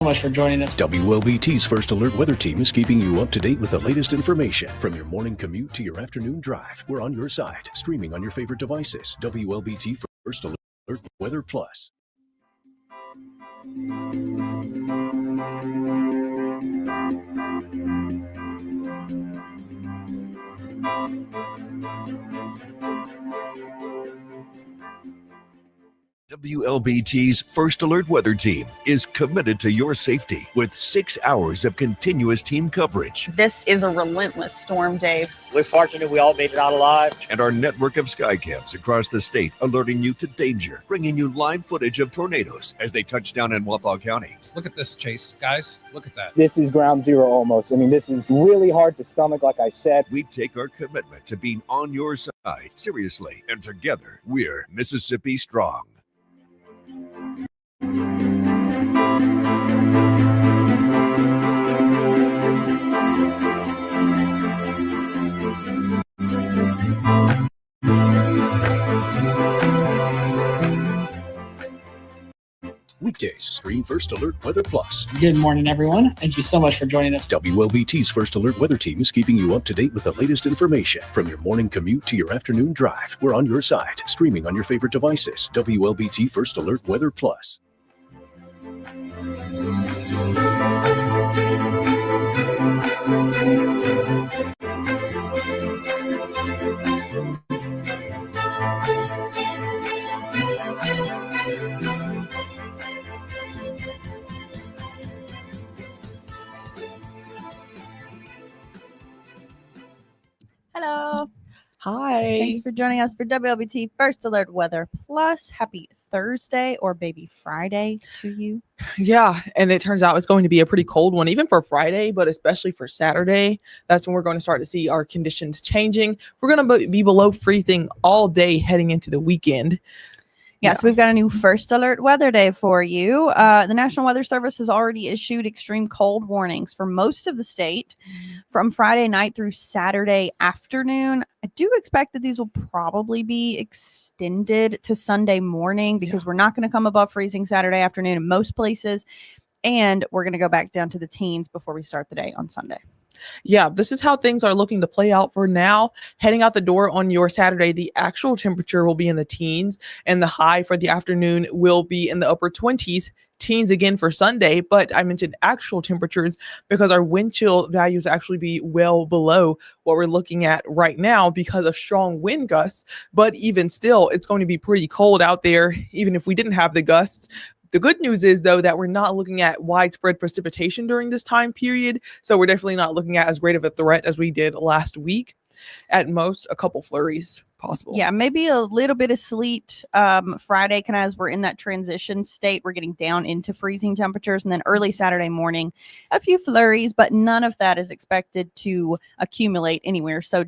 Much for joining us. WLBT's First Alert Weather Team is keeping you up to date with the latest information. From your morning commute to your afternoon drive, we're on your side, streaming on your favorite devices. WLBT First Alert Weather Plus. WLBT's First Alert Weather Team is committed to your safety with 6 hours of continuous team coverage. This is a relentless storm, Dave. We're fortunate we all made it out alive. And our network of sky cams across the state alerting you to danger, bringing you live footage of tornadoes as they touch down in Wathau County. Look at this, Chase. Guys, look at that. This is ground zero almost. I mean, this is really hard to stomach, like I said. We take our commitment to being on your side seriously, and together we're Mississippi Strong. Weekdays, stream First Alert Weather Plus. Good morning, everyone. Thank you so much for joining us. WLBT's First Alert Weather Team is keeping you up to date with the latest information. From your morning commute to your afternoon drive, we're on your side, streaming on your favorite devices. WLBT First Alert Weather Plus. Hello. Hi. Thanks for joining us for WLBT First Alert Weather Plus. Happy Thursday or maybe Friday to you. Yeah, and it turns out it's going to be a pretty cold one, even for Friday, but especially for Saturday. That's when we're going to start to see our conditions changing. We're going to be below freezing all day heading into the weekend. Yes, we've got a new First Alert Weather Day for you. The National Weather Service has already issued extreme cold warnings for most of the state from Friday night through Saturday afternoon. I do expect that these will probably be extended to Sunday morning because we're not going to come above freezing Saturday afternoon in most places. And we're going to go back down to the teens before we start the day on Sunday. Yeah, this is how things are looking to play out for now. Heading out the door on your Saturday, the actual temperature will be in the teens, and the high for the afternoon will be in the upper 20s. Teens again for Sunday, but I mentioned actual temperatures because our wind chill values actually be well below what we're looking at right now because of strong wind gusts. But even still, it's going to be pretty cold out there, even if we didn't have the gusts. The good news is, though, that we're not looking at widespread precipitation during this time period. So we're definitely not looking at as great of a threat as we did last week. At most, a couple flurries possible. Yeah, maybe a little bit of sleet Friday, kind of as we're in that transition state. We're getting down into freezing temperatures. And then early Saturday morning, a few flurries, but none of that is expected to accumulate anywhere. So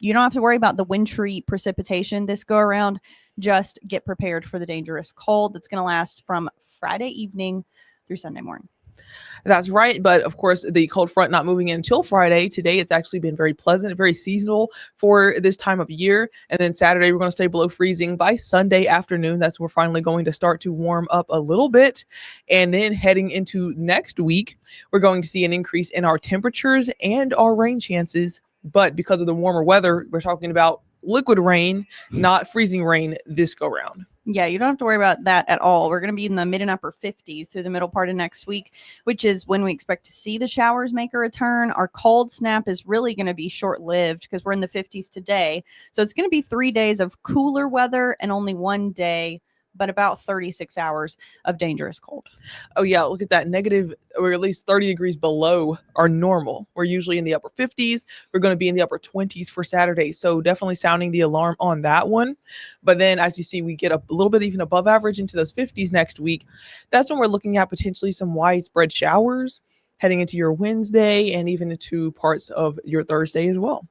you don't have to worry about the wintry precipitation this go around. Just get prepared for the dangerous cold that's going to last from Friday evening through Sunday morning. That's right. But of course, the cold front not moving in until Friday. Today, it's actually been very pleasant, very seasonal for this time of year. And then Saturday, we're going to stay below freezing. By Sunday afternoon, that's when we're finally going to start to warm up a little bit. And then heading into next week, we're going to see an increase in our temperatures and our rain chances. But because of the warmer weather, we're talking about liquid rain, not freezing rain this go round. Yeah, you don't have to worry about that at all. We're going to be in the mid and upper 50s through the middle part of next week, which is when we expect to see the showers make a return. Our cold snap is really going to be short-lived because we're in the 50s today. So it's going to be 3 days of cooler weather and only 1 day, but about 36 hours of dangerous cold. Oh, yeah. Look at that. Negative, or at least 30 degrees below our normal. We're usually in the upper 50s. We're going to be in the upper 20s for Saturday. So definitely sounding the alarm on that one. But then, as you see, we get a little bit even above average into those 50s next week. That's when we're looking at potentially some widespread showers heading into your Wednesday and even into parts of your Thursday as well.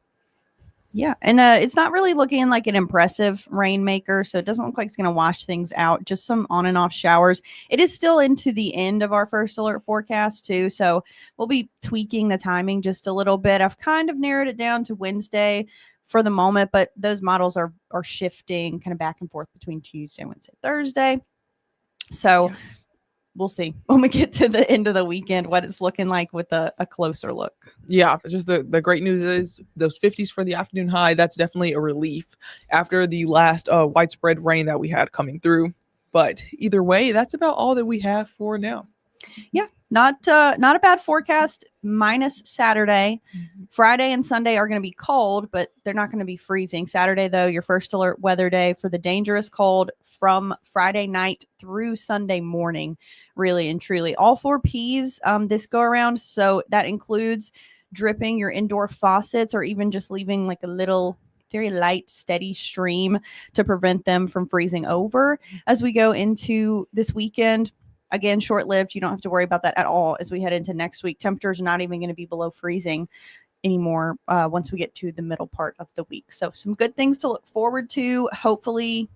Yeah, and it's not really looking like an impressive rainmaker, so it doesn't look like it's going to wash things out. Just some on and off showers. It is still into the end of our first alert forecast, too, so we'll be tweaking the timing just a little bit. I've kind of narrowed it down to Wednesday for the moment, but those models are shifting kind of back and forth between Tuesday, Wednesday, Thursday. So we'll see when we get to the end of the weekend what it's looking like with a closer look. Yeah, just the great news is those 50s for the afternoon high. That's definitely a relief after the last widespread rain that we had coming through. But either way, that's about all that we have for now. Yeah, not a bad forecast, minus Saturday. Friday and Sunday are going to be cold, but they're not going to be freezing. Saturday, though, your first alert weather day for the dangerous cold from Friday night through Sunday morning, really and truly. All 4 Ps this go around. So that includes dripping your indoor faucets or even just leaving like a little very light, steady stream to prevent them from freezing over as we go into this weekend. Again, short-lived. You don't have to worry about that at all as we head into next week. Temperatures are not even going to be below freezing anymore once we get to the middle part of the week. So some good things to look forward to. Hopefully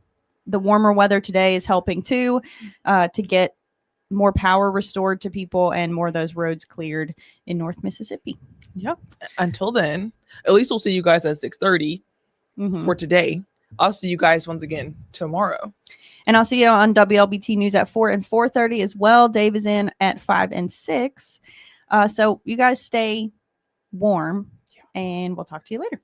the warmer weather today is helping too to get more power restored to people and more of those roads cleared in North Mississippi. Yeah. Until then, at least we'll see you guys at 6:30 for today. I'll see you guys once again tomorrow. And I'll see you on WLBT News at 4 and 4:30 as well. Dave is in at 5 and 6. So you guys stay warm, and we'll talk to you later.